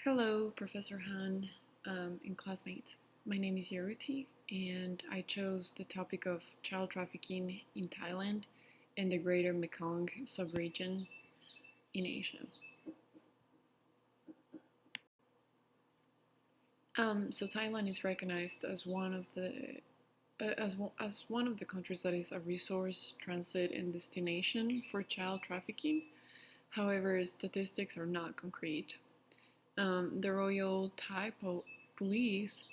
Hello, Professor Han and classmates. My name is Yaruti, and I chose the topic of child trafficking in Thailand and the greater Mekong subregion in Asia. So Thailand is recognized as one of the as one of the countries that is a resource transit and destination for child trafficking. However, statistics are not concrete. The Royal Thai Police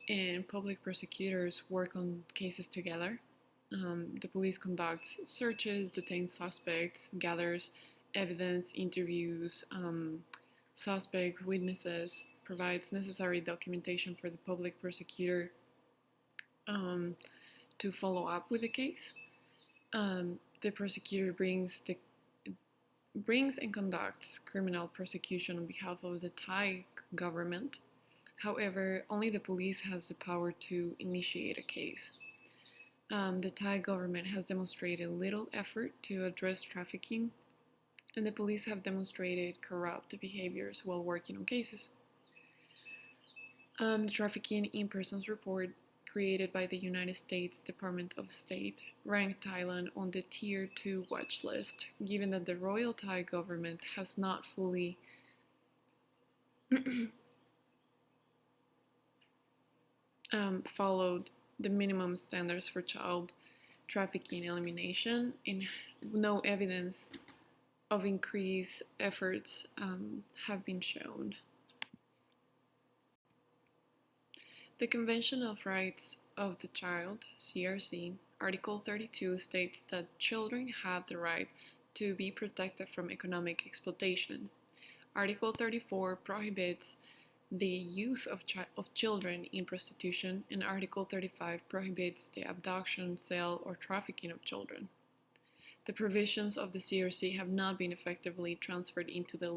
and public prosecutors work on cases together. The police conducts searches, detains suspects, gathers evidence, interviews suspects, witnesses, provides necessary documentation for the public prosecutor to follow up with the case. The prosecutor brings and conducts criminal prosecution on behalf of the Thai government. However, only the police has the power to initiate a case. The Thai government has demonstrated little effort to address trafficking, and the police have demonstrated corrupt behaviors while working on cases. The Trafficking in Persons report created by the United States Department of State ranked Thailand on the Tier 2 watch list, given that the Royal Thai government has not fully followed the minimum standards for child trafficking elimination, and no evidence of increased efforts have been shown. The Convention of Rights of the Child, CRC, Article 32 states that children have the right to be protected from economic exploitation. Article 34 prohibits the use of children in prostitution, and Article 35 prohibits the abduction, sale, or trafficking of children. The provisions of the CRC have not been effectively transferred into the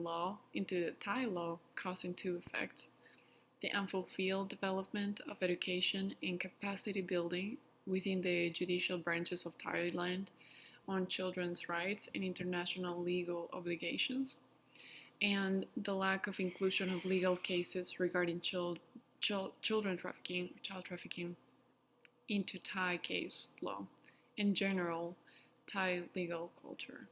Thai law, causing two effects: the unfulfilled development of education and capacity building within the judicial branches of Thailand on children's rights and international legal obligations, and the lack of inclusion of legal cases regarding children trafficking or child trafficking into Thai case law and general Thai legal culture.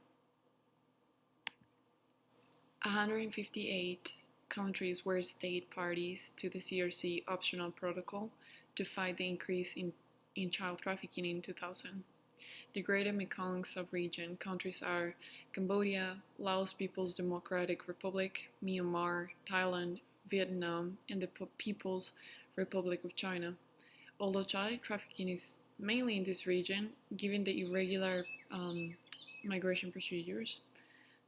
158 countries were state parties to the CRC optional protocol to fight the increase in child trafficking in 2000. The Greater Mekong subregion countries are Cambodia, Laos People's Democratic Republic, Myanmar, Thailand, Vietnam, and the People's Republic of China. Although child trafficking is mainly in this region, given the irregular migration procedures,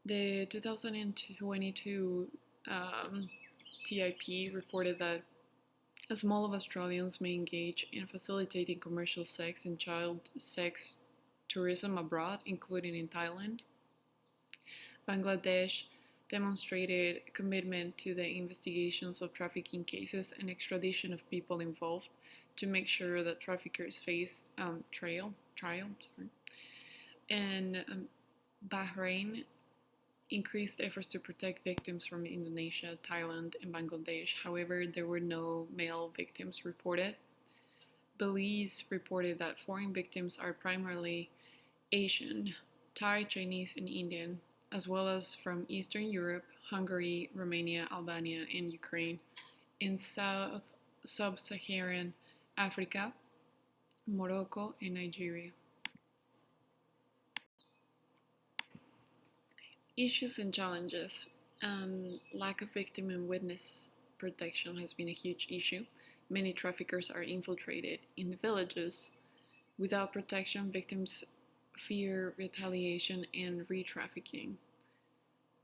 the 2022 TIP reported that a small of Australians may engage in facilitating commercial sex and child sex tourism abroad, including in Thailand. Bangladesh demonstrated commitment to the investigations of trafficking cases and extradition of people involved to make sure that traffickers face trial. And Bahrain increased efforts to protect victims from Indonesia, Thailand, and Bangladesh. However, there were no male victims reported. Belize reported that foreign victims are primarily Asian, Thai, Chinese, and Indian, as well as from Eastern Europe, Hungary, Romania, Albania, and Ukraine. In sub-Saharan Africa, Morocco, and Nigeria. Issues and challenges. Lack of victim and witness protection has been a huge issue. Many traffickers are infiltrated in the villages. Without protection, victims fear retaliation and re-trafficking.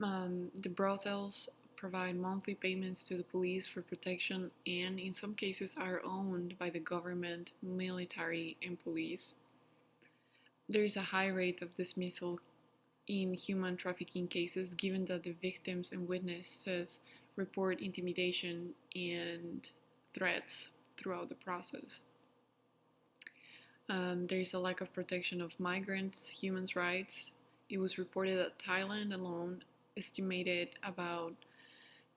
The brothels provide monthly payments to the police for protection and in some cases are owned by the government, military, and police. There is a high rate of dismissal in human trafficking cases, given that the victims and witnesses report intimidation and threats throughout the process. There is a lack of protection of migrants' human rights. It was reported that Thailand alone estimated about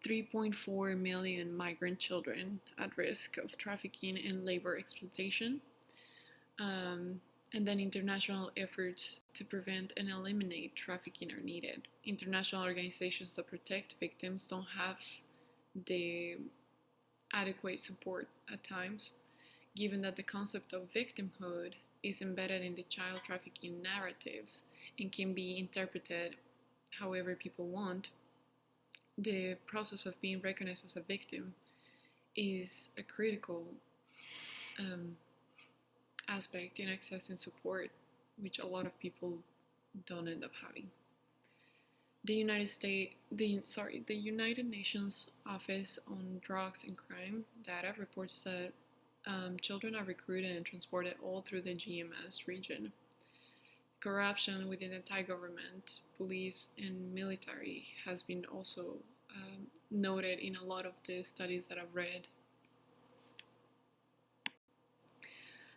3.4 million migrant children at risk of trafficking and labor exploitation. And then international efforts to prevent and eliminate trafficking are needed. International organizations that protect victims don't have the adequate support at times, given that the concept of victimhood is embedded in the child trafficking narratives and can be interpreted however people want. The process of being recognized as a victim is a critical um, aspect in accessing support, which a lot of people don't end up having. The United Nations Office on Drugs and Crime data reports that children are recruited and transported all through the GMS region. Corruption within the Thai government, police, and military has been also noted in a lot of the studies that I've read.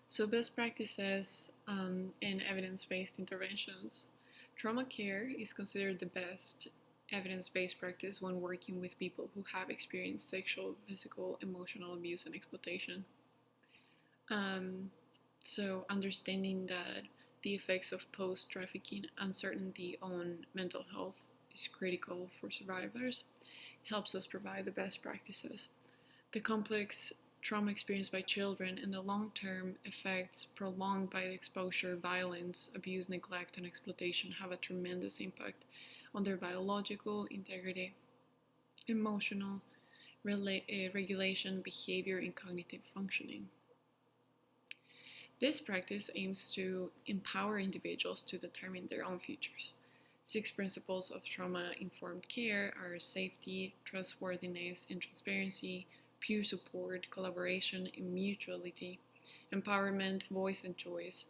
So best practices and evidence-based interventions. Trauma care is considered the best evidence-based practice when working with people who have experienced sexual, physical, emotional abuse and exploitation. So understanding that the effects of post-trafficking uncertainty on mental health is critical for survivors helps us provide the best practices. The complex trauma experienced by children and the long-term effects prolonged by the exposure, violence, abuse, neglect, and exploitation have a tremendous impact on their biological integrity, emotional regulation, behavior, and cognitive functioning. This practice aims to empower individuals to determine their own futures. 6 principles of trauma-informed care are safety, trustworthiness, and transparency, peer support, collaboration, and mutuality, empowerment, voice and choice,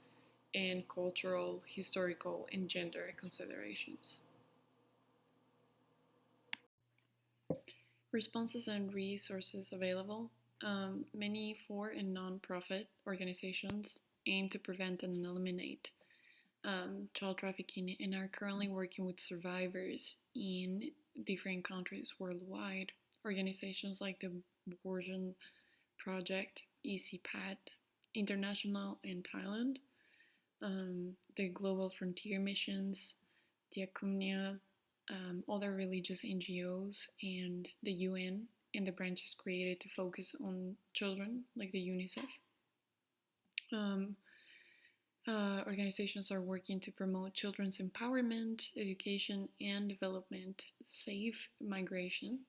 and cultural, historical, and gender considerations. Responses and resources available. Many for and non-profit organizations aim to prevent and eliminate child trafficking and are currently working with survivors in different countries worldwide. Organizations like the Abortion Project, ECPAT, International in Thailand, the Global Frontier Missions, Diaconia, other religious NGOs, and the UN, and the branches created to focus on children, like the UNICEF. Organizations are working to promote children's empowerment, education and development, safe migration,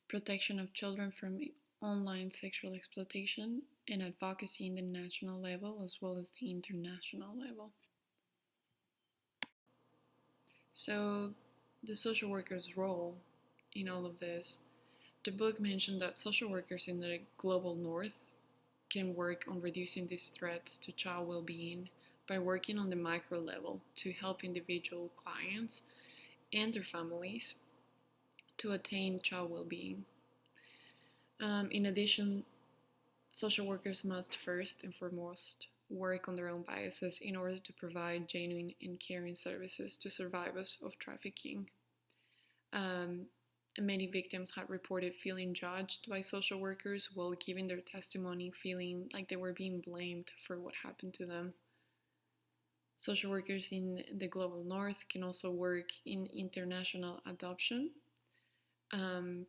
protection of children from online sexual exploitation, and advocacy in the national level as well as the international level. So, the social worker's role in all of this. The book mentioned that social workers in the global north can work on reducing these threats to child well-being by working on the micro level to help individual clients and their families to attain child well-being. In addition, social workers must first and foremost work on their own biases in order to provide genuine and caring services to survivors of trafficking. Many victims had reported feeling judged by social workers while giving their testimony, feeling like they were being blamed for what happened to them. Social workers in the global north can also work in international adoption,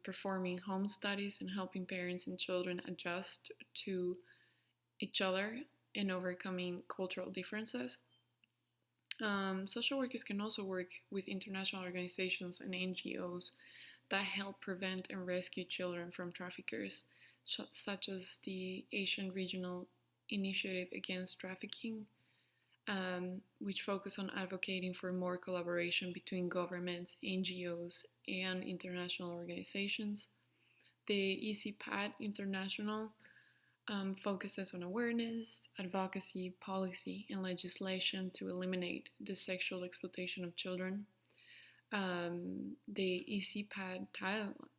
performing home studies and helping parents and children adjust to each other and overcoming cultural differences. Social workers can also work with international organizations and NGOs that help prevent and rescue children from traffickers, such as the Asian Regional Initiative Against Trafficking, which focus on advocating for more collaboration between governments, NGOs, and international organizations. The ECPAT International focuses on awareness, advocacy, policy, and legislation to eliminate the sexual exploitation of children. The ECPAT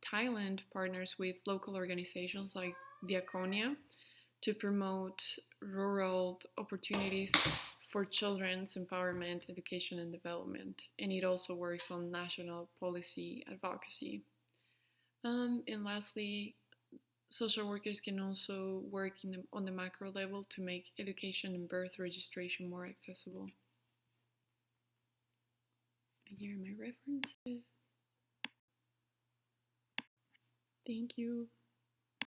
Thailand partners with local organizations like Diaconia to promote rural opportunities for children's empowerment, education, and development, and it also works on national policy advocacy. And lastly, social workers can also work on the macro level to make education and birth registration more accessible. Here are my references. Thank you.